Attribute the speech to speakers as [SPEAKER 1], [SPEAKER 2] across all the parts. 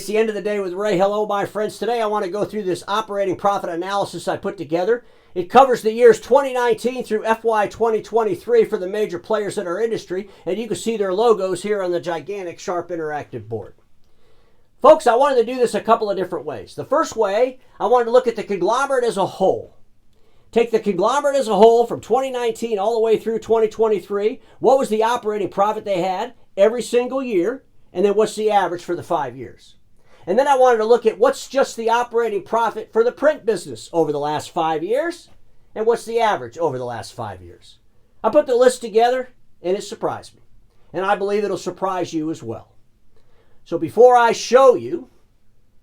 [SPEAKER 1] It's the end of the day with Ray. Hello, my friends. Today I want to go through this operating profit analysis I put together. It covers the years 2019 through FY 2023 for the major players in our industry, and you can see their logos here on the gigantic Sharp interactive board. Folks, I wanted to do this a couple of different ways. The first way, I wanted to look at the conglomerate as a whole. Take the conglomerate as a whole from 2019 all the way through 2023. What was the operating profit they had every single year? And then what's the average for the 5 years? And then I wanted to look at what's just the operating profit for the print business over the last 5 years, and what's the average over the last 5 years. I put the list together, and it surprised me. And I believe it'll surprise you as well. So before I show you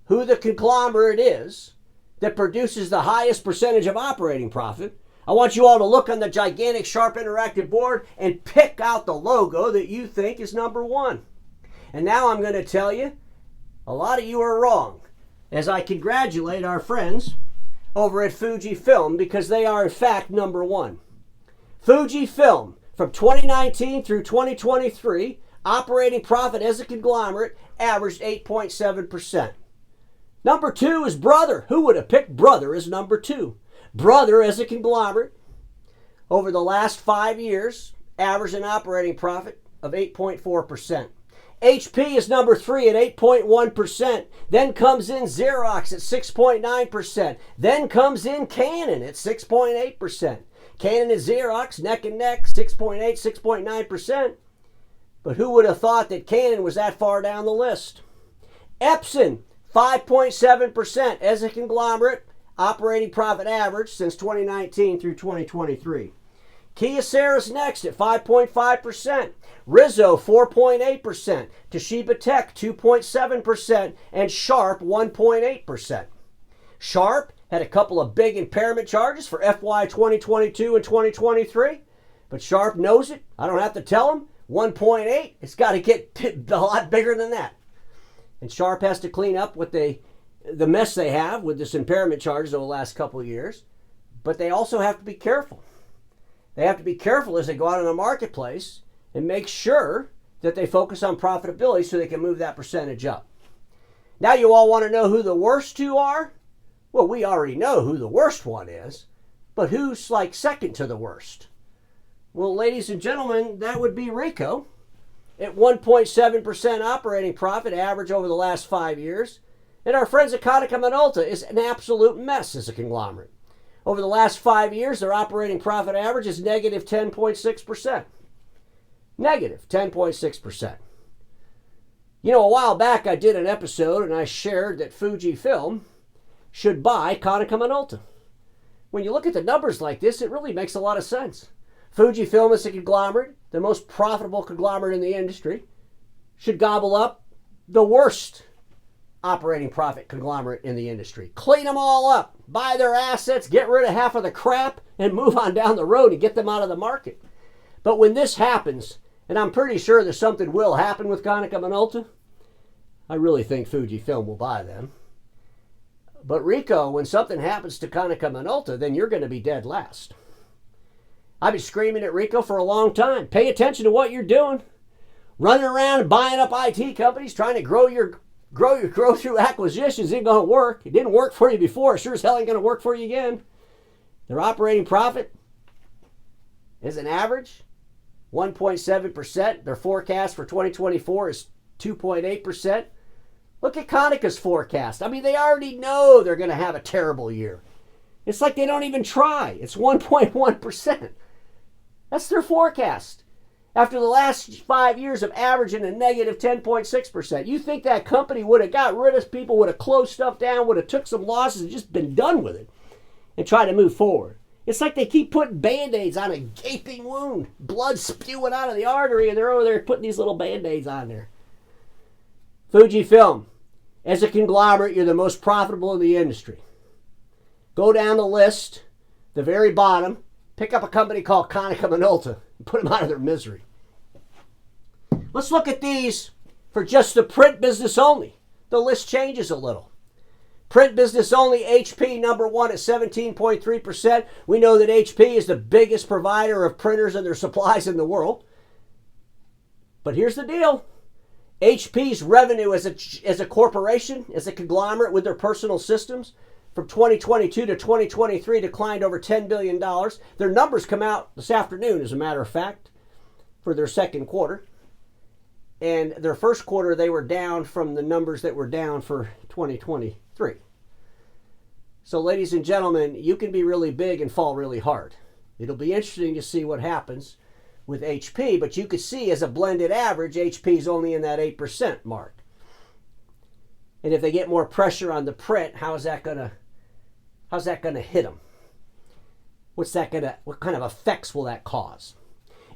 [SPEAKER 1] who the conglomerate is that produces the highest percentage of operating profit, I want you all to look on the gigantic Sharp interactive board and pick out the logo that you think is number one. And now I'm going to tell you, a lot of you are wrong, as I congratulate our friends over at Fujifilm because they are in fact number one. Fujifilm, from 2019 through 2023, operating profit as a conglomerate averaged 8.7%. Number two is Brother. Who would have picked Brother as number two? Brother as a conglomerate over the last 5 years averaged an operating profit of 8.4%. HP is number three at 8.1%. Then comes in Xerox at 6.9%. Then comes in Canon at 6.8%. Canon and Xerox neck and neck, 6.8, 6.9%. But who would have thought that Canon was that far down the list? Epson, 5.7% as a conglomerate, operating profit average since 2019 through 2023. Kyocera's next at 5.5%. Rizzo, 4.8%. Toshiba Tech, 2.7%. And Sharp, 1.8%. Sharp had a couple of big impairment charges for FY 2022 and 2023. But Sharp knows it. I don't have to tell them. 1.8, it's got to get a lot bigger than that. And Sharp has to clean up what the mess they have with this impairment charges over the last couple of years. But they also have to be careful. They have to be careful as they go out in the marketplace and make sure that they focus on profitability so they can move that percentage up. Now you all want to know who the worst two are? Well, we already know who the worst one is, but who's like second to the worst? Well, ladies and gentlemen, that would be Ricoh at 1.7% operating profit average over the last 5 years. And our friends at Konica Minolta is an absolute mess as a conglomerate. Over the last 5 years, their operating profit average is negative 10.6%. Negative 10.6%. You know, a while back I did an episode and I shared that Fujifilm should buy Konica Minolta. When you look at the numbers like this, it really makes a lot of sense. Fujifilm is a conglomerate, the most profitable conglomerate in the industry, should gobble up the worst operating profit conglomerate in the industry. Clean them all up, buy their assets, get rid of half of the crap, and move on down the road and get them out of the market. But when this happens, and I'm pretty sure that something will happen with Konica Minolta, I really think Fujifilm will buy them. But Ricoh, when something happens to Konica Minolta, then you're going to be dead last. I've been screaming at Ricoh for a long time. Pay attention to what you're doing. Running around and buying up IT companies, trying to grow through acquisitions ain't going to work. It didn't work for you before. It sure as hell ain't going to work for you again. Their operating profit is an average 1.7%. Their forecast for 2024 is 2.8%. Look at Konica's forecast. I mean, they already know they're going to have a terrible year. It's like they don't even try. It's 1.1%. That's their forecast. After the last 5 years of averaging a negative 10.6%, you think that company would have got rid of people, would have closed stuff down, would have took some losses and just been done with it and tried to move forward. It's like they keep putting Band-Aids on a gaping wound, blood spewing out of the artery, and they're over there putting these little Band-Aids on there. Fujifilm, as a conglomerate, you're the most profitable in the industry. Go down the list, the very bottom, pick up a company called Konica Minolta and put them out of their misery. Let's look at these for just the print business only. The list changes a little. Print business only, HP number one at 17.3%. We know that HP is the biggest provider of printers and their supplies in the world. But here's the deal. HP's revenue as a corporation, as a conglomerate with their personal systems, from 2022 to 2023 declined over $10 billion. Their numbers come out this afternoon, as a matter of fact, for their second quarter. And their first quarter, they were down from the numbers that were down for 2023. So, ladies and gentlemen, you can be really big and fall really hard. It'll be interesting to see what happens with HP, but you could see as a blended average, HP is only in that 8% mark. And if they get more pressure on the print, how's that gonna hit them? What kind of effects will that cause?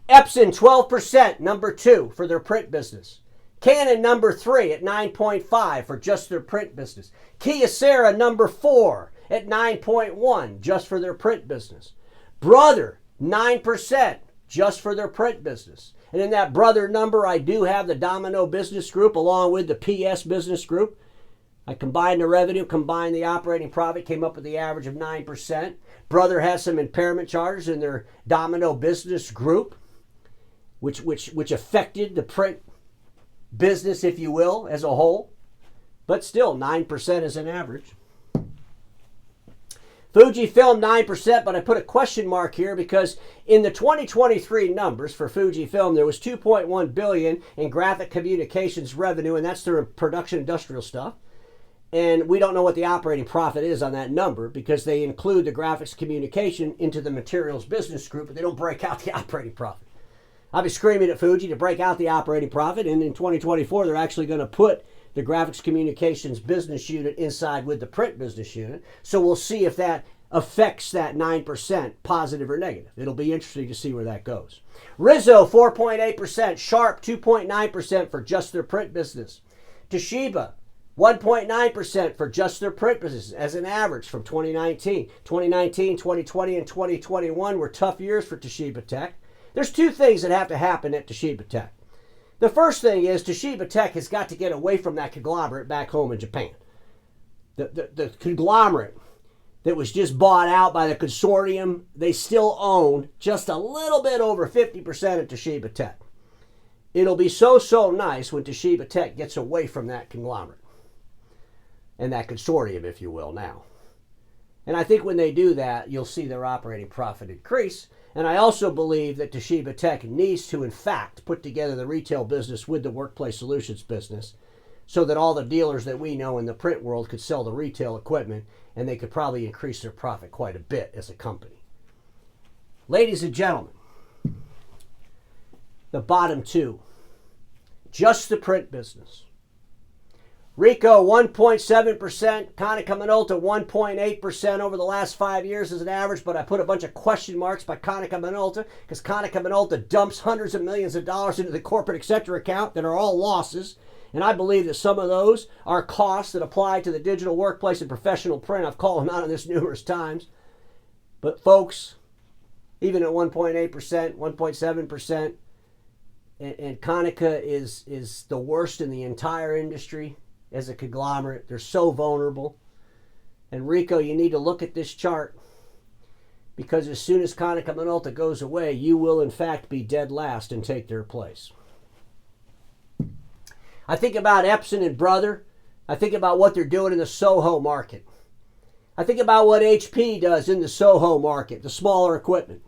[SPEAKER 1] Epson, 12%, number 2 for their print business. Canon, number 3 at 9.5 for just their print business. Kyocera, number 4 at 9.1 just for their print business. Brother, 9% just for their print business. And in that Brother number, I do have the Domino Business Group along with the PS Business Group. I combined the revenue, combined the operating profit, came up with the average of 9%. Brother has some impairment charges in their Domino Business Group, which affected the print business, if you will, as a whole. But still, 9% is an average. Fujifilm, 9%, but I put a question mark here because in the 2023 numbers for Fujifilm, there was $2.1 billion in graphic communications revenue, and that's their production industrial stuff. And we don't know what the operating profit is on that number because they include the graphics communication into the materials business group, but they don't break out the operating profit. I'll be screaming at Fuji to break out the operating profit, and in 2024, they're actually going to put the graphics communications business unit inside with the print business unit. So we'll see if that affects that 9%, positive or negative. It'll be interesting to see where that goes. Rizzo, 4.8%. Sharp, 2.9% for just their print business. Toshiba, 1.9% for just their print business as an average from 2019. 2019, 2020, and 2021 were tough years for Toshiba Tech. There's two things that have to happen at Toshiba Tech. The first thing is Toshiba Tech has got to get away from that conglomerate back home in Japan. The conglomerate that was just bought out by the consortium, they still own just a little bit over 50% of Toshiba Tech. It'll be so nice when Toshiba Tech gets away from that conglomerate and that consortium, if you will, now. And I think when they do that, you'll see their operating profit increase. And I also believe that Toshiba Tech needs to, in fact, put together the retail business with the workplace solutions business so that all the dealers that we know in the print world could sell the retail equipment and they could probably increase their profit quite a bit as a company. Ladies and gentlemen, the bottom two, just the print business. Ricoh, 1.7%. Konica Minolta, 1.8% over the last 5 years as an average, but I put a bunch of question marks by Konica Minolta because Konica Minolta dumps hundreds of millions of dollars into the corporate etc. account that are all losses. And I believe that some of those are costs that apply to the digital workplace and professional print. I've called them out on this numerous times. But folks, even at 1.8%, 1.7%, and Konica is the worst in the entire industry as a conglomerate. They're so vulnerable. And Ricoh, you need to look at this chart because as soon as Konica Minolta goes away, you will in fact be dead last and take their place. I think about Epson and Brother. I think about what they're doing in the Soho market. I think about what HP does in the Soho market, the smaller equipment.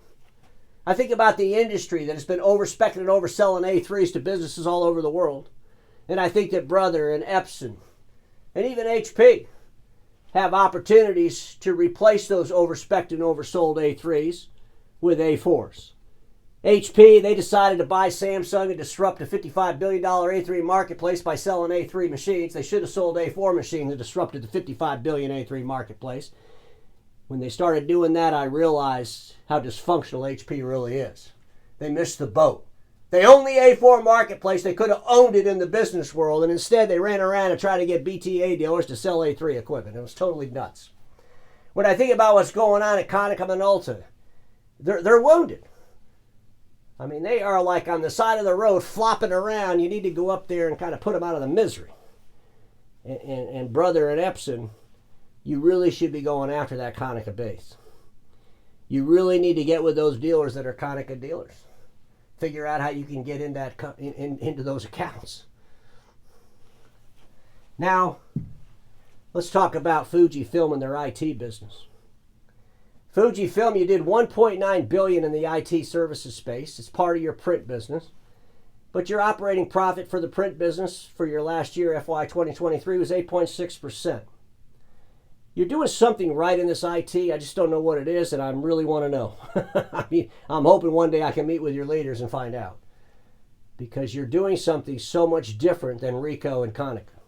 [SPEAKER 1] I think about the industry that has been overspec'ing and overselling A3s to businesses all over the world. And I think that Brother and Epson and even HP have opportunities to replace those overspec'd and oversold A3s with A4s. HP, they decided to buy Samsung and disrupt a $55 billion A3 marketplace by selling A3 machines. They should have sold A4 machines and disrupted the $55 billion A3 marketplace. When they started doing that, I realized how dysfunctional HP really is. They missed the boat. They own the A4 marketplace. They could have owned it in the business world, and instead they ran around and tried to get BTA dealers to sell A3 equipment. It was totally nuts. When I think about what's going on at Konica Minolta, they're wounded. I mean, they are like on the side of the road flopping around. You need to go up there and kind of put them out of the misery. And Brother and Epson, you really should be going after that Konica base. You really need to get with those dealers that are Konica dealers. Figure out how you can get in into those accounts. Now, let's talk about Fujifilm and their IT business. Fujifilm, you did $1.9 billion in the IT services space. It's part of your print business. But your operating profit for the print business for your last year, FY 2023, was 8.6%. You're doing something right in this IT. I just don't know what it is, and I really want to know. I mean, I'm hoping one day I can meet with your leaders and find out. Because you're doing something so much different than Ricoh and Konica.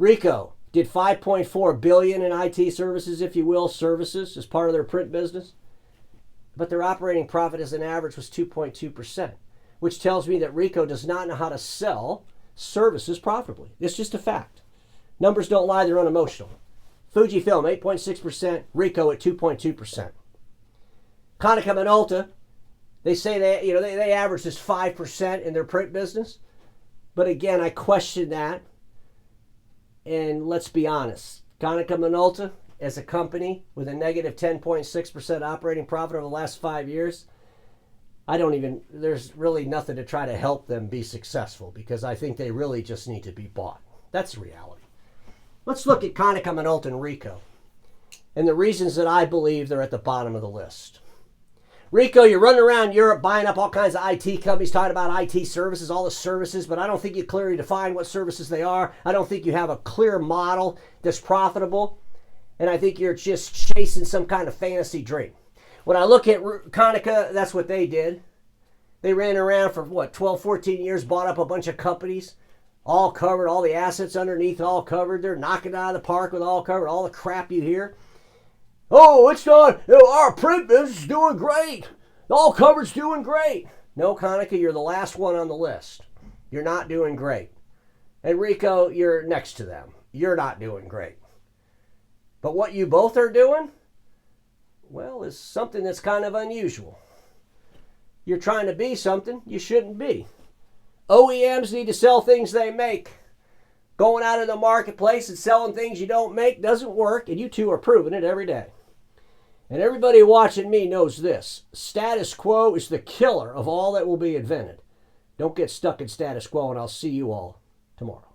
[SPEAKER 1] Ricoh did $5.4 billion in IT services, if you will, services as part of their print business. But their operating profit as an average was 2.2%, which tells me that Ricoh does not know how to sell services profitably. It's just a fact. Numbers don't lie, they're unemotional. Fujifilm, 8.6%, Ricoh at 2.2%. Konica Minolta, they say they average just 5% in their print business. But again, I question that. And let's be honest, Konica Minolta, as a company with a negative 10.6% operating profit over the last 5 years, there's really nothing to try to help them be successful because I think they really just need to be bought. That's the reality. Let's look at Konica Minolta and Ricoh and the reasons that I believe they're at the bottom of the list. Ricoh, you're running around Europe buying up all kinds of IT companies, talking about IT services, all the services, but I don't think you clearly define what services they are. I don't think you have a clear model that's profitable, and I think you're just chasing some kind of fantasy dream. When I look at Konica, that's what they did. They ran around for, 12, 14 years, bought up a bunch of companies, all covered, all the assets underneath all covered. They're knocking it out of the park with all covered, all the crap you hear. Oh, it's not, our print business is doing great. All covered's doing great. No, Konica, you're the last one on the list. You're not doing great. And Ricoh, you're next to them. You're not doing great. But what you both are doing, well, is something that's kind of unusual. You're trying to be something you shouldn't be. OEMs need to sell things they make. Going out in the marketplace and selling things you don't make doesn't work, and you two are proving it every day. And everybody watching me knows this. Status quo is the killer of all that will be invented. Don't get stuck in status quo, and I'll see you all tomorrow.